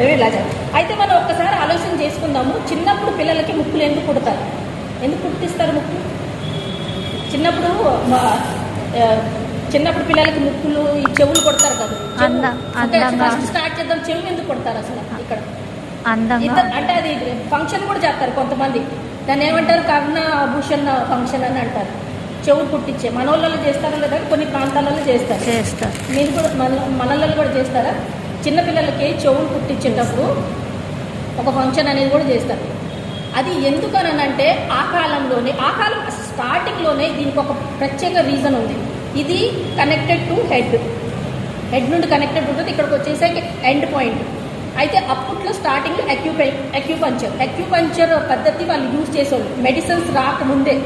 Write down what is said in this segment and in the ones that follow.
ఇప్పుడేమో ఇలా అయితే మనం ఒక్కసారి ఆలోచన చేసుకుందాము. చిన్నప్పుడు పిల్లలకి ముక్కులు ఎందుకు కుడతారు, ఎందుకు కుట్టిస్తారు ముక్కు? చిన్నప్పుడు పిల్లలకి ముక్కులు ఈ చెవులు కొడతారు కదా. ఫస్ట్ స్టార్ట్ చేద్దాం, చెవులు ఎందుకు కొడతారు అసలు? ఇక్కడ అంటే అది ఫంక్షన్ కూడా చేస్తారు కొంతమంది, దాన్ని ఏమంటారు కర్ణాభూషణ ఫంక్షన్ అని అంటారు. చెవులు కుట్టించే మనోళ్ళలో చేస్తారా లేదా? కొన్ని ప్రాంతాలలో చేస్తారు. మీరు కూడా మనలలో కూడా చేస్తారా? చిన్నపిల్లలకి చెవులు కుట్టించేటప్పుడు ఒక ఫంక్షన్ అనేది కూడా చేస్తారు. అది ఎందుకనంటే ఆ కాలం స్టార్టింగ్లోనే దీనికి ఒక ప్రత్యేక రీజన్ ఉంది. ఇది కనెక్టెడ్ టు హెడ్ నుండి కనెక్టెడ్ ఉంటుంది, ఇక్కడికి వచ్చేసరికి ఎండ్ పాయింట్. అయితే అప్పట్లో స్టార్టింగ్లో అక్యూపంక్చర్ పద్ధతి వాళ్ళు యూజ్ చేసేవాళ్ళు, మెడిసిన్స్ రాకముందే.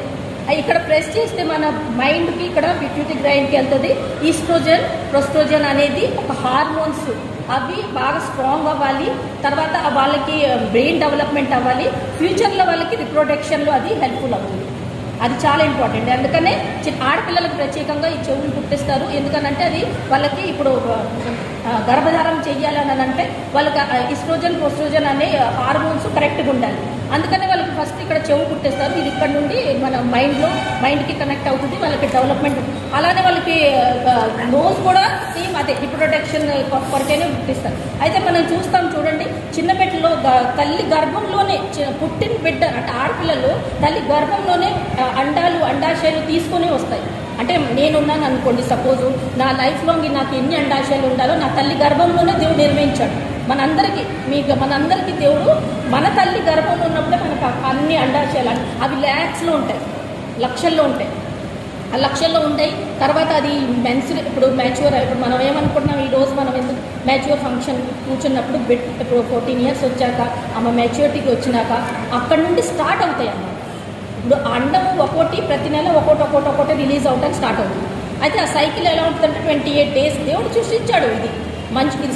ఇక్కడ ప్రెస్ చేస్తే మన మైండ్కి ఇక్కడ పిట్యూటరీ గ్రైండ్కి వెళ్తుంది. ఈస్ట్రోజన్, ప్రొస్ట్రోజన్ అనేది ఒక హార్మోన్స్, అవి బాగా స్ట్రాంగ్ అవ్వాలి. తర్వాత వాళ్ళకి బ్రెయిన్ డెవలప్మెంట్ అవ్వాలి. ఫ్యూచర్లో వాళ్ళకి రిప్రొడక్షన్లో అది హెల్ప్ఫుల్ అవుతుంది. అది చాలా ఇంపార్టెంట్. అందుకనే ఆడపిల్లలకు ప్రత్యేకంగా ఈ చెవులు కుట్టిస్తారు. ఎందుకనంటే అది వాళ్ళకి ఇప్పుడు గర్భధారం చెయ్యాలని అంటే వాళ్ళకి ఈస్ట్రోజన్, ప్రొస్ట్రోజన్ అనే హార్మోన్స్ కరెక్ట్గా ఉండాలి. అందుకనే వాళ్ళకి ఫస్ట్ ఇక్కడ చెవు కుట్టేస్తారు. ఇది ఇక్కడ నుండి మన మైండ్కి కనెక్ట్ అవుతుంది, వాళ్ళకి డెవలప్మెంట్. అలానే వాళ్ళకి నోస్ కూడా సేమ్ అదే రిప్రొడక్షన్ కొరకైనా కుట్టిస్తారు. అయితే మనం చూస్తాం చూడండి, చిన్న బిడ్డలో తల్లి గర్భంలోనే పుట్టిన బిడ్డ అంటే ఆడపిల్లలు తల్లి గర్భంలోనే అండాశయాలు తీసుకొని వస్తాయి. అంటే నేనున్నాను అనుకోండి, సపోజు నా లైఫ్ లాంగ్ నాకు ఎన్ని అండాశయాలు ఉండాలో నా తల్లి గర్భంలోనే దేవుడు నిర్మించాడు. మనందరికీ దేవుడు మన తల్లి గర్భంలో ఉన్నప్పుడే మనకు అన్ని అండాశయాలు అవి ల్యాక్స్లో ఉంటాయి, లక్షల్లో ఉంటాయి. ఆ లక్షల్లో ఉంటాయి. తర్వాత అది ఇప్పుడు మనం ఏమనుకుంటున్నాం, ఈరోజు మనం ఎందుకు మ్యాచ్యూర్ ఫంక్షన్ కూర్చున్నప్పుడు ఇప్పుడు 14 years వచ్చాక ఆమె మ్యాచ్యూరిటీకి వచ్చినాక అక్కడ నుండి స్టార్ట్ అవుతాయి అన్నమాట. ఇప్పుడు అండము ఒక్కోటి ప్రతి నెల ఒక్కోటి రిలీజ్ అవడానికి స్టార్ట్ అవుతుంది. అయితే ఆ సైకిల్ ఎలా ఉంటుందంటే 28 days దేవుడు సృష్టించాడు. ఇది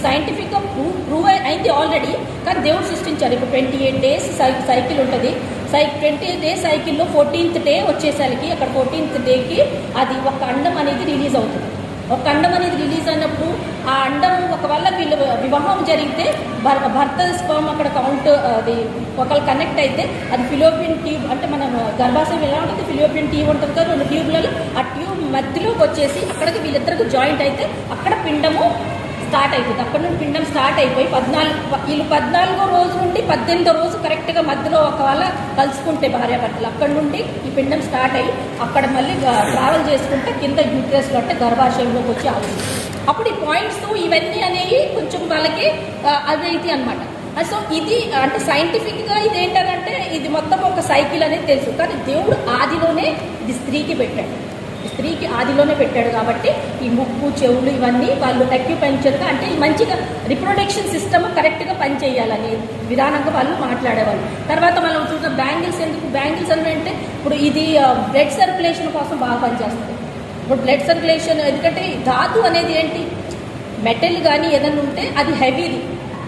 సైంటిఫిక్గా ప్రూవ్ అయింది ఆల్రెడీ, కానీ దేవుడు సృష్టించాడు. ఇప్పుడు 28 days సైకిల్ ఉంటుంది. 28 days సైకిల్లో 14th day వచ్చేసరికి అక్కడ 14th dayకి అది ఒక అండం అనేది రిలీజ్ అవుతుంది. ఒక అండం అనేది రిలీజ్ అయినప్పుడు ఆ అండం ఒకవేళ వీళ్ళు వివాహం జరిగితే భర్త స్పర్మ్ అక్కడ కౌంట్ అది ఒకళ్ళు కనెక్ట్ అయితే అది ఫిలోపియన్ ట్యూబ్, అంటే మనం గర్భాశయం ఎలా ఉంటుంది, ఫిలోపియన్ ట్యూబ్ ఉంటుంది కదా, 2 ట్యూబ్లలో ఆ ట్యూబ్ మధ్యలోకి వచ్చేసి అక్కడికి వీళ్ళిద్దరికి జాయింట్ అయితే అక్కడ పిండము స్టార్ట్ అవుతుంది. అక్కడ నుండి పిండం స్టార్ట్ అయిపోయి 14వ రోజు నుండి 18వ రోజు కరెక్ట్గా మధ్యలో ఒకవేళ కలుసుకుంటే భార్యాభర్తలు అక్కడ నుండి ఈ పిండం స్టార్ట్ అయ్యి అక్కడ మళ్ళీ ట్రావెల్ చేసుకుంటే కింద యూట్రస్లో అంటే గర్భాశయంలోకి వచ్చి ఆగుతుంది. అప్పుడు ఈ పాయింట్స్ ఇవన్నీ అనేవి కొంచెం వాళ్ళకి అదైతే అనమాట. సో ఇది అంటే సైంటిఫిక్గా ఇది ఏంటంటే ఇది మొత్తం ఒక సైకిల్ అనేది తెలుసు, కానీ దేవుడు ఆదిలోనే ఇది స్త్రీకి పెట్టాడు కాబట్టి ఈ ముక్కు, చెవులు ఇవన్నీ వాళ్ళు అక్యుపంక్చర్గా అంటే మంచిగా రిప్రొడక్షన్ సిస్టమ్ కరెక్ట్గా పనిచేయాలనే విధానంగా వాళ్ళు మాట్లాడేవాళ్ళు. తర్వాత మనం చూసిన బ్యాంగిల్స్ అంటే ఇప్పుడు ఇది బ్లడ్ సర్క్యులేషన్ కోసం బాగా పనిచేస్తుంది. ఇప్పుడు బ్లడ్ సర్క్యులేషన్ ఎందుకంటే ధాతు అనేది ఏంటి, మెటల్ కానీ ఏదైనా ఉంటే అది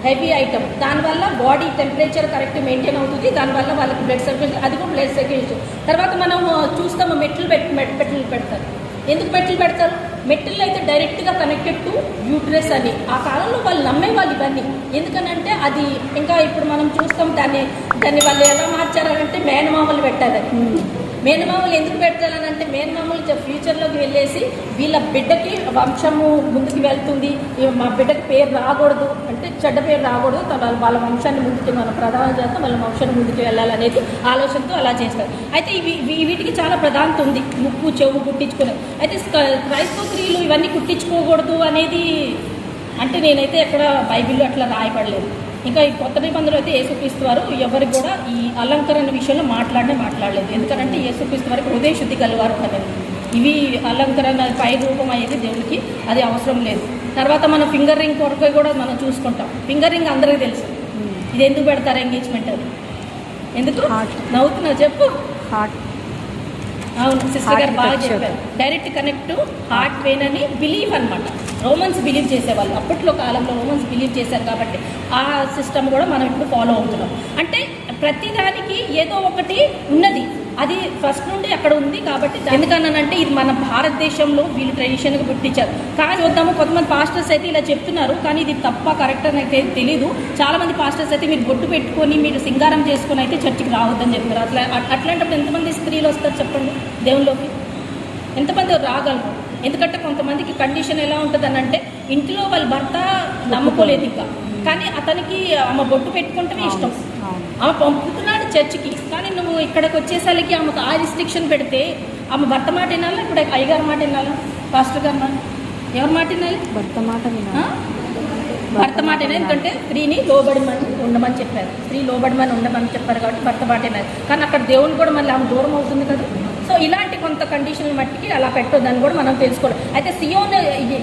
హెవీ ఐటమ్, దానివల్ల బాడీ టెంపరేచర్ కరెక్ట్ మెయింటైన్ అవుతుంది. దానివల్ల వాళ్ళకి బ్లడ్ సర్క్యులేషన్, అది కూడా బ్లడ్ సర్క్యులేషన్. తర్వాత మనం చూస్తాము మెట్లు పెడతారు. ఎందుకు మెట్లు పెడతారు? మెట్లు అయితే డైరెక్ట్గా కనెక్టెడ్ టు యూట్రస్ అని ఆ కాలంలో వాళ్ళు నమ్మేవాళ్ళు ఇవన్నీ. ఎందుకనంటే అది ఇంకా ఇప్పుడు మనం చూస్తాం దాన్ని వాళ్ళు ఎలా మార్చారంటే మేనమామలు పెట్టారని. మేనమామలు ఎందుకు పెట్టాలనంటే మేనమామలు ఫ్యూచర్లోకి వెళ్ళేసి వీళ్ళ బిడ్డకి వంశము ముందుకు వెళ్తుంది, మా బిడ్డకి పేరు రాకూడదు అంటే చెడ్డ పేరు రాకూడదు, వాళ్ళ వంశాన్ని ముందుకు మనం ప్రధానం చేస్తాం, వాళ్ళ వంశాన్ని ముందుకు వెళ్ళాలనేది ఆలోచనతో అలా చేస్తారు. అయితే వీటికి చాలా ప్రాధాన్యత ఉంది, ముక్కు చెవు కుట్టించుకునేది. అయితే క్రైస్తవ స్త్రీలు ఇవన్నీ కుట్టించుకోకూడదు అనేది అంటే నేనైతే ఎక్కడ బైబిల్లో అట్లా రాయపడలేదు. ఇంకా ఈ కొత్త నిబంధనలు అయితే యేసుక్రీస్తు వారు ఎవరికి కూడా ఈ అలంకరణ విషయంలో మాట్లాడలేదు. ఎందుకంటే యేసుక్రీస్తు వారికి హృదయ శుద్ధి గలవారు కదండి. ఇవి అలంకరణ పై రూపం అయ్యేది దేవుడికి అది అవసరం లేదు. తర్వాత మనం ఫింగర్ రింగ్ కొరకు కూడా మనం చూసుకుంటాం. ఫింగర్ రింగ్ అందరికీ తెలుసు, ఇది ఎందుకు పెడతారు ఎంగేజ్మెంట్ అది ఎందుకు నవ్వుతున్నావు చెప్పు. హార్ట్, అవును సిస్టర్ గారు బాగా చెప్పారు. Direct connect to heart vein అని బిలీవ్ అనమాట. రోమన్స్ బిలీవ్ చేసేవాళ్ళు, అప్పట్లో కాలంలో రోమన్స్ బిలీవ్ చేశారు కాబట్టి ఆ సిస్టమ్ కూడా మనం ఇప్పుడు ఫాలో అవుతున్నాం. అంటే ప్రతిదానికి ఏదో ఒకటి ఉన్నది, అది ఫస్ట్ నుండి అక్కడ ఉంది కాబట్టి ఎందుకన్నానంటే ఇది మన భారతదేశంలో వీళ్ళు ట్రెడిషన్గా పుట్టించారు. కానీ చూద్దాము, కొంతమంది పాస్టర్స్ అయితే ఇలా చెప్తున్నారు, కానీ ఇది తప్ప కరెక్ట్ అని అయితే తెలీదు. చాలా మంది పాస్టర్స్ అయితే మీరు బొట్టు పెట్టుకొని మీరు సింగారం చేసుకొని అయితే చర్చికి రావద్దని చెప్తారు. అట్లాంటప్పుడు ఎంతమంది స్త్రీలు వస్తారు చెప్పండి దేవుళ్ళలోకి? ఎంతమంది రాగలరు? ఎందుకంటే కొంతమందికి కండిషన్ ఎలా ఉంటుంది అని అంటే ఇంట్లో వాళ్ళ భర్త నమ్ముకోలేదు ఇంకా, కానీ అతనికి ఆమె బొట్టు పెట్టుకుంటేనే ఇష్టం, ఆమె పంపుతున్నాడు చర్చికి. కానీ నువ్వు ఇక్కడికి వచ్చేసరికి ఆమెకు ఆ రిస్ట్రిక్షన్ పెడితే ఆమె భర్త మాట వినాలా, ఇప్పుడు అయ్యగారి మాట వినాలా, పాస్టర్ గారి మాట, ఎవరి మాట వినాలి? భర్త మాట వినాలి. ఎందుకంటే స్త్రీని లోబడిమని ఉండమని చెప్పారు, స్త్రీ లోబడిమని ఉండమని చెప్పారు కాబట్టి భర్త మాట వినాలి. కానీ అక్కడ దేవుని కూడా మళ్ళీ ఆమె దూరం అవుతుంది కదా. సో ఇలాంటి కొంత కండిషన్ మట్టికి అలా పెట్టొద్దని కూడా మనం తెలుసుకోవాలి. అయితే సియోను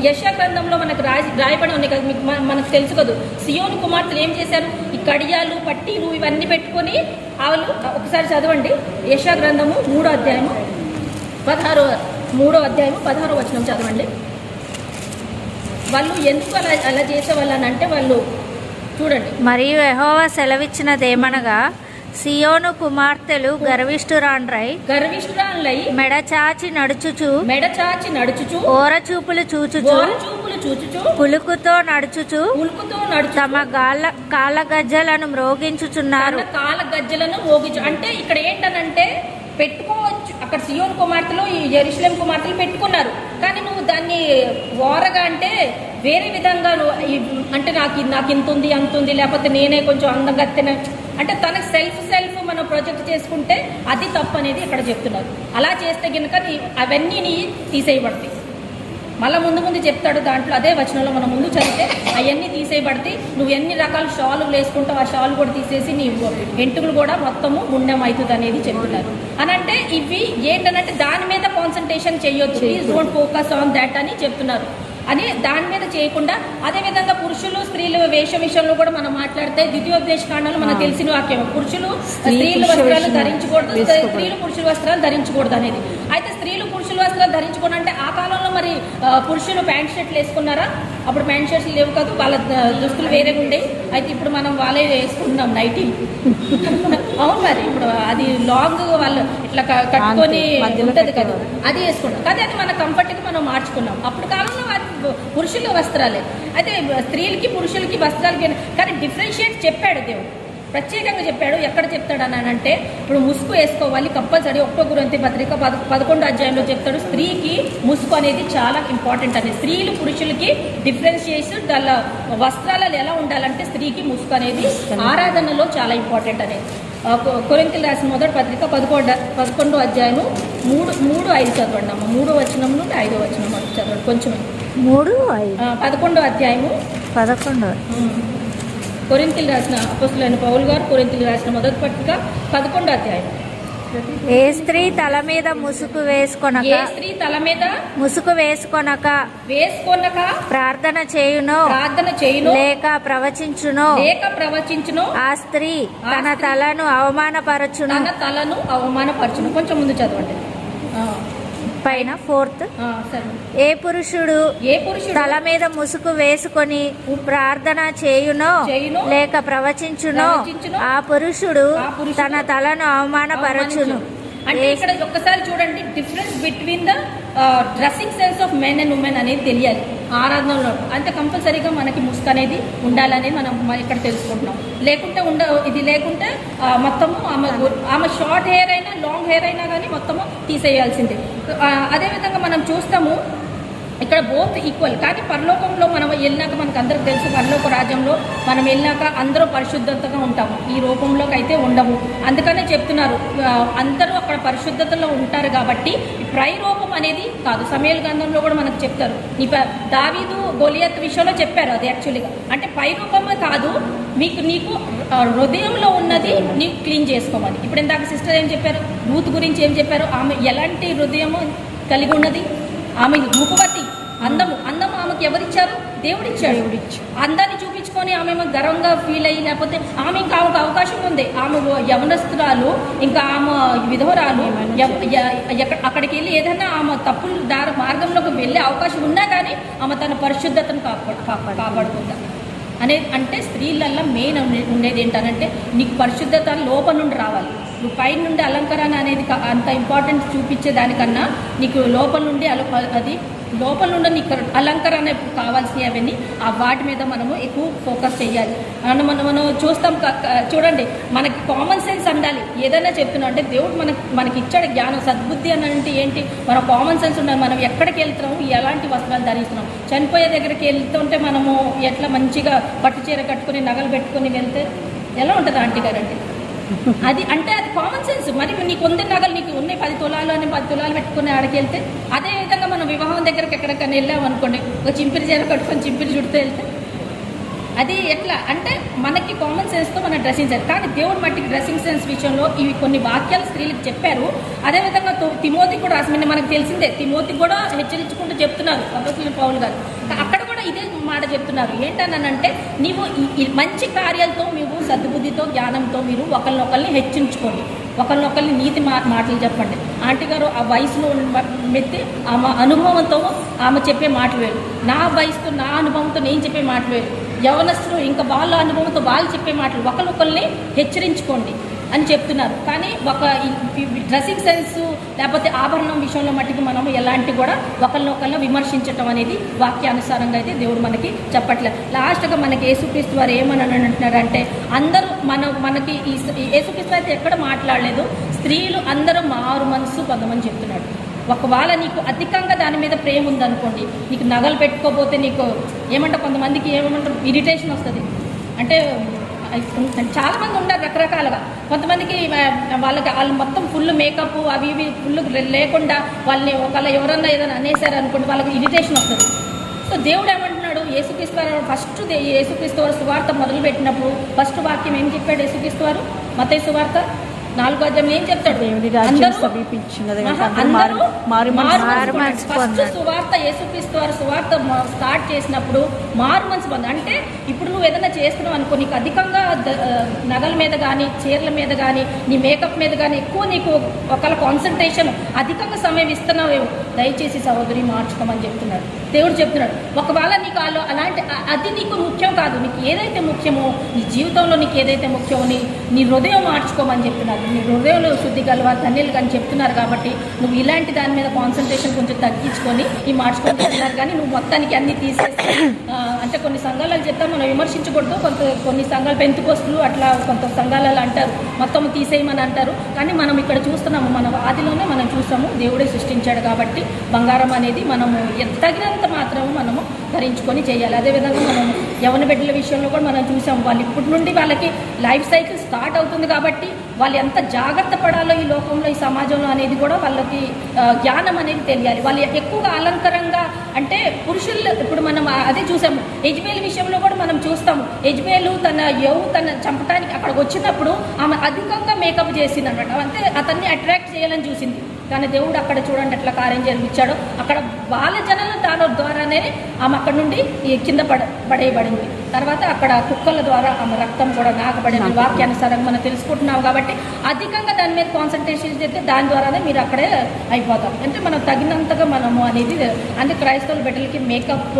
యెషయా గ్రంథంలో మనకు రాయబడి ఉన్నాయి కదా, మీకు మనకు తెలుసు కదా, సియోను కుమార్తెలు ఏం చేశారు? ఈ కడియాలు పట్టీలు ఇవన్నీ పెట్టుకొని వాళ్ళు ఒకసారి చదవండి. యెషయా గ్రంథము 3వ అధ్యాయము 16వ వచనం చదవండి. వాళ్ళు ఎందుకు అలా చేసేవాళ్ళు అని అంటే వాళ్ళు చూడండి. మరియు యెహోవా సెలవిచ్చినదేమనగా, సియోను కుమార్తెలు గర్విష్ఠురాండ్రై మెడచాచి నడుచుచు ఓరచూపులు చూచుచు పులుకుతో నడుచుచు తమ కాళ్ళ గజ్జలను మ్రోగించుచున్నారు. అంటే ఇక్కడ ఏంటనంటే పెట్టుకోవచ్చు, అక్కడ సియోను కుమార్తెలు ఈ యెరూషలేం కుమార్తెలు పెట్టుకున్నారు, కానీ నువ్వు దాన్ని ఓరగా అంటే వేరే విధంగా అంటే నాకు ఇంత ఉంది అంత ఉంది, లేకపోతే నేనే కొంచెం అందంగా అంటే తనకు సెల్ఫ్ మనం ప్రొజెక్ట్ చేసుకుంటే అది తప్పు అనేది ఇక్కడ చెప్తున్నారు. అలా చేస్తే కనుక అవన్నీ తీసేయబడతాయి. మళ్ళీ ముందు చెప్తాడు దాంట్లో, అదే వచనంలో మనం ముందు చదివితే అవన్నీ తీసేయబడితే నువ్వు ఎన్ని రకాల షాలు వేసుకుంటావు, ఆ షాలు కూడా తీసేసి నీ ఎంటుకలు కూడా మొత్తము ముండం అవుతుంది అనేది చెప్తున్నారు. అని అంటే ఇవి ఏంటనంటే దాని మీద కాన్సన్ట్రేషన్ చేయొచ్చు, please don't focus on that అని చెప్తున్నారు. అని దాని మీద చేయకుండా అదేవిధంగా పురుషులు స్త్రీల వేషం విషయంలో కూడా మనం మాట్లాడితే ద్వితీయోపదేశ కాండంలో మనకు తెలిసిన వాక్యం, పురుషులు స్త్రీల వస్త్రాలు ధరించకూడదు, స్త్రీలు పురుషుల వస్త్రాలు ధరించకూడదు అనేది. అయితే స్త్రీలు పురుషుల వస్త్రాలు ధరించకూడదు అంటే ఆ కాలంలో మరి పురుషులు ప్యాంట్ షర్ట్లు వేసుకున్నారా? అప్పుడు ప్యాంట్ షర్ట్లు లేవు కాదు, వాళ్ళ దుస్తులు వేరేగా ఉండేవి. అయితే ఇప్పుడు మనం వాళ్ళే వేసుకుంటున్నాం నైటీ. అవును, మరి ఇప్పుడు అది లాంగ్ వాళ్ళు ఇట్లా కట్టుకొని ఉంటుంది కదా, అది వేసుకుంటాం. కానీ అది మన కంఫర్ట్కి మనం మార్చుకున్నాం. అప్పుడు కాలంలో పురుషుల వస్త్రాలే. అయితే స్త్రీలకి పురుషులకి వస్త్రాలకి కానీ డిఫరెన్షియేట్ చెప్పాడు దేవుడు, ప్రత్యేకంగా చెప్పాడు. ఎక్కడ చెప్తాడు అని అంటే ఇప్పుడు ముసుగు వేసుకోవాలి కంపల్సరీ. 1 కొరింథీ పత్రిక 11వ అధ్యాయంలో చెప్తాడు స్త్రీకి ముసుగు అనేది చాలా ఇంపార్టెంట్ అని. స్త్రీలు పురుషులకి డిఫరెన్షియేషన్ వాళ్ళ వస్త్రాలలో ఎలా ఉండాలంటే స్త్రీకి ముసుగు అనేది ఆరాధనలో చాలా ఇంపార్టెంట్ అనేది. కొరింథీయులకు రాసిన మొదటి పత్రిక 11వ అధ్యాయము 3-5 చదవండి అమ్మ. 3వ వచనం నుండి 5వ వచనం చదవండి కొంచెం. 11వ అధ్యాయము 11. కొరింథీయులకు రాసిన అపోస్తలుడైన పౌలు గారు కొరింథీయులకు రాసిన మొదటి పత్రిక 11వ అధ్యాయం. ఏ స్త్రీ తల మీద ముసుగు వేసుకొనక ప్రార్థన చేయునో లేక ప్రవచించునో ఆ స్త్రీ తన తలను అవమానపరచును. కొంచెం ముందు చదవండి పైన 4th. ఏ పురుషుడు తల మీద ముసుగు వేసుకొని ప్రార్థన చేయునో లేక ప్రవచించునో ఆ పురుషుడు తన తలను అవమానపరచును. అంటే ఇక్కడ ఒక్కసారి చూడండి, difference between the dressing sense of men and women అనేది తెలియాలి ఆరాధనలో. అంటే కంపల్సరీగా మనకి ముసుగు అనేది ఉండాలనేది మనం ఇక్కడ తెలుసుకుంటున్నాం. ఇది లేకుంటే మొత్తము ఆమె షార్ట్ హెయిర్ అయినా లాంగ్ హెయిర్ అయినా కానీ మొత్తము తీసేయాల్సిందే. అదేవిధంగా మనం చూస్తాము ఇక్కడ బోత్ ఈక్వల్. కానీ పరలోకంలో మనం వెళ్ళినాక మనకు అందరికి తెలుసు, పరలోక రాజ్యంలో మనం వెళ్ళినాక అందరూ పరిశుద్ధతగా ఉంటాము, ఈ రూపంలోకి అయితే ఉండము. అందుకనే చెప్తున్నారు అందరూ అక్కడ పరిశుద్ధతలో ఉంటారు కాబట్టి పై రూపం అనేది కాదు. సమయల గ్రంథంలో కూడా మనకు చెప్తారు, దావీదు గొలియత్ విషయంలో చెప్పారు అది యాక్చువల్గా. అంటే పై రూపమే కాదు, నీకు హృదయంలో ఉన్నది నీకు క్లీన్ చేసుకోవాలి. ఇప్పుడు ఇందాక సిస్టర్ ఏం చెప్పారు, రూత్ గురించి ఏం చెప్పారు, ఆమె ఎలాంటి హృదయము కలిగి ఉన్నది, ఆమె రూపవతి, అందము ఆమెకు ఎవరిచ్చారు? దేవుడిచ్చాడు. అందాన్ని చూపించుకొని ఆమె గర్వంగా ఫీల్ అయ్యి, లేకపోతే ఆమె ఇంకా ఆమెకు అవకాశం ఉంది, ఆమె యవనస్తురాలు, ఇంకా ఆమె విధవరాలు, అక్కడికి వెళ్ళి ఏదైనా ఆమె తప్పుల మార్గంలోకి వెళ్ళే అవకాశం ఉన్నా కానీ ఆమె తన పరిశుద్ధతను కాపాడుకుంటారు. అనేది. అంటే స్త్రీలల్లో మెయిన్ ఉండేది ఏంటనంటే నీకు పరిశుద్ధత లోపల నుండి రావాలి. నువ్వు పైన నుండి అలంకరణ అనేది అంత ఇంపార్టెన్స్ చూపించే దానికన్నా నీకు లోపల నుండి అది లోపల నుండి నీకు అలంకరణ కావాల్సినవి అవన్నీ వాటి మీద మనము ఎక్కువ ఫోకస్ చేయాలి. మనం చూస్తాం చూడండి, మనకి కామన్ సెన్స్ ఉండాలి. ఏదైనా చెప్తున్నాం అంటే దేవుడు మనకి ఇచ్చాడు జ్ఞానం, సద్బుద్ధి అని అంటే ఏంటి, మన కామన్ సెన్స్ ఉండాలి. మనం ఎక్కడికి వెళ్తున్నాము, ఎలాంటి వస్త్రాలు ధరిస్తున్నాం, చనిపోయే దగ్గరికి వెళ్తుంటే మనము ఎట్లా మంచిగా పట్టు చీర కట్టుకుని నగలు పెట్టుకుని వెళ్తే ఎలా ఉంటుంది ఆంటీ గారు అంటే అది అంటే అది కామన్ సెన్స్. మరి నీకు ఉంది నగలు, నీకు ఉన్నాయి 10 తులాలు అని 10 తులాలు పెట్టుకుని ఆడికి వెళ్తే, అదే విధంగా మనం వివాహం దగ్గరికి ఎక్కడికైనా వెళ్ళామనుకోండి, ఒక చింపిరి చీర కట్టుకొని చింపిరి చుడుతూ వెళ్తే అది ఎట్లా అంటే మనకి కామన్ సెన్స్తో మనం డ్రెస్సింగ్ సెన్స్. కానీ దేవుడు మట్టికి డ్రెస్సింగ్ సెన్స్ విషయంలో ఇవి కొన్ని వాక్యాలు స్త్రీలకు చెప్పారు. అదేవిధంగా తిమోతికి కూడా రాసింది, మనకు తెలిసిందే. తిమోతికి కూడా హెచ్చరించుకుంటూ చెప్తున్నారు అపోస్తలుడైన పౌలు గారు. అక్కడ కూడా ఇదే మాట చెప్తున్నారు. ఏంటనంటే నీవు ఈ మంచి కార్యాలతో నీవు సద్బుద్ధితో జ్ఞానంతో మీరు ఒకరినొకరిని హెచ్చించుకోండి, ఒకరినొకరిని నీతి మాటలు చెప్పండి. ఆంటీ గారు ఆ వయసులో మెత్తి ఆమె అనుభవంతో ఆమె చెప్పే మాటలు వేరు, నా వయసుతో నా అనుభవంతో నేను చెప్పే మాటలు వేరు, యవనస్తులు ఇంకా వాళ్ళ అనుభవంతో వాళ్ళు చెప్పే మాటలు, ఒకరినొకరిని హెచ్చరించుకోండి అని చెప్తున్నారు. కానీ ఒక డ్రెస్సింగ్ సెన్స్ లేకపోతే ఆభరణం విషయంలో మట్టికి మనం ఎలాంటి కూడా ఒకరినొకరిని విమర్శించటం అనేది వాక్యానుసారంగా అయితే దేవుడు మనకి చెప్పట్లేదు. లాస్ట్గా మనకి యేసుక్రీస్తు వారు ఏమని అంటున్నారంటే, అందరూ మనకి ఈ యేసుక్రీస్తు అయితే ఎక్కడ మాట్లాడలేదు, స్త్రీలు అందరూ మారు మనసు పొందమని చెప్తున్నాడు. ఒకవేళ నీకు అధికంగా దాని మీద ప్రేమ ఉందనుకోండి, నీకు నగలు పెట్టుకోపోతే నీకు ఏమంటారు, కొంతమందికి ఏమంటారు ఇరిటేషన్ వస్తుంది. అంటే చాలామంది ఉన్నారు రకరకాలుగా. కొంతమందికి వాళ్ళు మొత్తం ఫుల్ మేకప్ అవి ఇవి ఫుల్ లేకుండా వాళ్ళని ఒకవేళ ఎవరన్నా ఏదైనా అనేసారు అనుకోండి, వాళ్ళకి ఇరిటేషన్ వస్తుంది. సో దేవుడు ఏమంటున్నాడు, యేసుక్రీస్తు వారు ఫస్ట్ యేసుక్రీస్తు వారు సువార్త మొదలుపెట్టినప్పుడు ఫస్ట్ వాక్యం ఏం చెప్పాడు యేసుక్రీస్తు వారు? మత్తయి సువార్త 4వ అధ్యాయం ఏం చెప్తాడు? ఫస్ట్ సువార్త యేసుక్రీస్తు వారు సువార్త స్టార్ట్ చేసినప్పుడు మారు మనసు పొంది. అంటే ఇప్పుడు నువ్వు ఏదైనా చేస్తున్నావు అనుకో, నీకు అధికంగా నగల మీద కానీ చీరల మీద కానీ నీ మేకప్ మీద కానీ ఎక్కువ నీకు ఒకళ్ళ కాన్సన్ట్రేషన్ అధికంగా సమయం ఇస్తున్నావేమో, దయచేసి సహోదరి మార్చుకోమని చెప్తున్నాడు దేవుడు చెప్తున్నాడు. ఒకవేళ నీకు అలాంటి అది నీకు ముఖ్యం కాదు, నీకు ఏదైతే ముఖ్యమో నీ జీవితంలో నీకు ఏదైతే ముఖ్యమో నీ హృదయం మార్చుకోమని చెప్తున్నారు. నీ హృదయంలో శుద్ధి కలవా ధన్యులు కానీ చెప్తున్నారు. కాబట్టి నువ్వు ఇలాంటి దాని మీద కాన్సన్ట్రేషన్ కొంచెం తగ్గించుకొని ఈ మార్చుకొని చెప్తున్నారు. కానీ నువ్వు మొత్తానికి అన్ని తీసేసి అంటే కొన్ని సంఘాలు చెప్తాం, మనం విమర్శించకూడదు. కొన్ని సంఘాలు పెంతుకొస్తులు అట్లా కొంత సంఘాలలో అంటారు మొత్తం తీసేయమని అంటారు. కానీ మనం ఇక్కడ చూస్తున్నాము, మన ఆదిలోనే మనం చూస్తాము దేవుడే సృష్టించాడు. కాబట్టి బంగారం అనేది మనము తగినంత మాత్రము మనము ధరించుకొని చేయాలి. అదేవిధంగా మనం యవన బిడ్డల విషయంలో కూడా మనం చూసాం, వాళ్ళు ఇప్పటి నుండి వాళ్ళకి లైఫ్ సైకిల్ స్టార్ట్ అవుతుంది. కాబట్టి వాళ్ళు ఎంత జాగ్రత్త పడాలో ఈ లోకంలో ఈ సమాజంలో అనేది కూడా వాళ్ళకి జ్ఞానం అనేది తెలియాలి. వాళ్ళు ఎక్కువగా అలంకరంగా అంటే పురుషులు ఇప్పుడు మనం అదే చూసాము. యెజ్బేలు విషయంలో కూడా మనం చూస్తాము. యెజ్బేలు తన చంపడానికి అక్కడికి వచ్చినప్పుడు ఆమె అధికంగా మేకప్ చేసింది అనమాట. అంటే అతన్ని అట్రాక్ట్ చేయాలని చూసింది. కానీ దేవుడు అక్కడ చూడండి ఎట్లా కార్యం జరిపించాడో, అక్కడ వాళ్ళ జనాల ద్వారానే ఆమె అక్కడ నుండి కింద పడేయబడింది. తర్వాత అక్కడ కుక్కల ద్వారా ఆమె రక్తం కూడా నాకబడింది. వాక్యానుసారంగా మనం తెలుసుకుంటున్నాం. కాబట్టి అధికంగా దాని మీద కాన్సన్ట్రేషన్ చేస్తే దాని ద్వారానే మీరు అక్కడే అయిపోతాం. అంటే మనం తగినంతగా మనము అనేది అంటే క్రైస్తవుల బిడ్డలకి మేకప్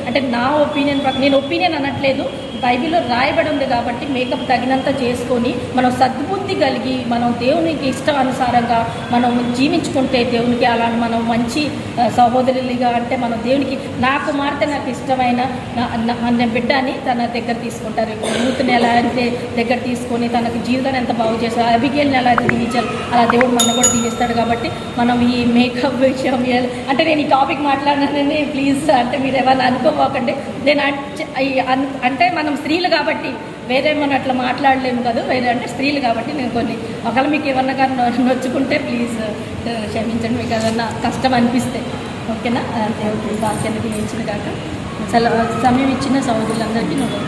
అంటే నా ఒపీనియన్, నేను ఒపీనియన్ అనట్లేదు, బైబిల్లో రాయబడి ఉంది. కాబట్టి మేకప్ తగినంత చేసుకొని మనం సద్బుద్ధి కలిగి మనం దేవునికి ఇష్టానుసారంగా మనం జీవించుకుంటే దేవునికి అలా మనం మంచి సహోదరులుగా అంటే మనం దేవునికి నా కుమార్తె నాకు ఇష్టమైన బిడ్డ అని తన దగ్గర తీసుకుంటారు. యూత్ని ఎలా అయితే దగ్గర తీసుకొని తనకు జీవితాన్ని ఎంత బాగు చేస్తారు, అబిగేల్ని ఎలా అయితే దీవించాలి అలా దేవుడు మనం కూడా దీవిస్తాడు. కాబట్టి మనం ఈ మేకప్ విషయం అంటే నేను ఈ టాపిక్ మాట్లాడినానని ప్లీజ్ అంటే మీరు ఎవరైనా అనుకోపోకండి. నేను అంటే మనం స్త్రీలు కాబట్టి వేరే మనం అట్లా మాట్లాడలేము కదా, వేరే అంటే స్త్రీలు కాబట్టి నేను కొన్ని ఒకవేళ మీకు ఏమన్నా కానీ నొచ్చుకుంటే ప్లీజ్ క్షమించండి, మీకు ఏదన్నా కష్టం అనిపిస్తే. ఓకేనా? దేవుడి వాక్యాన్ని దీవించిన కాక సమయం ఇచ్చిన సహోదరులందరికీ నేను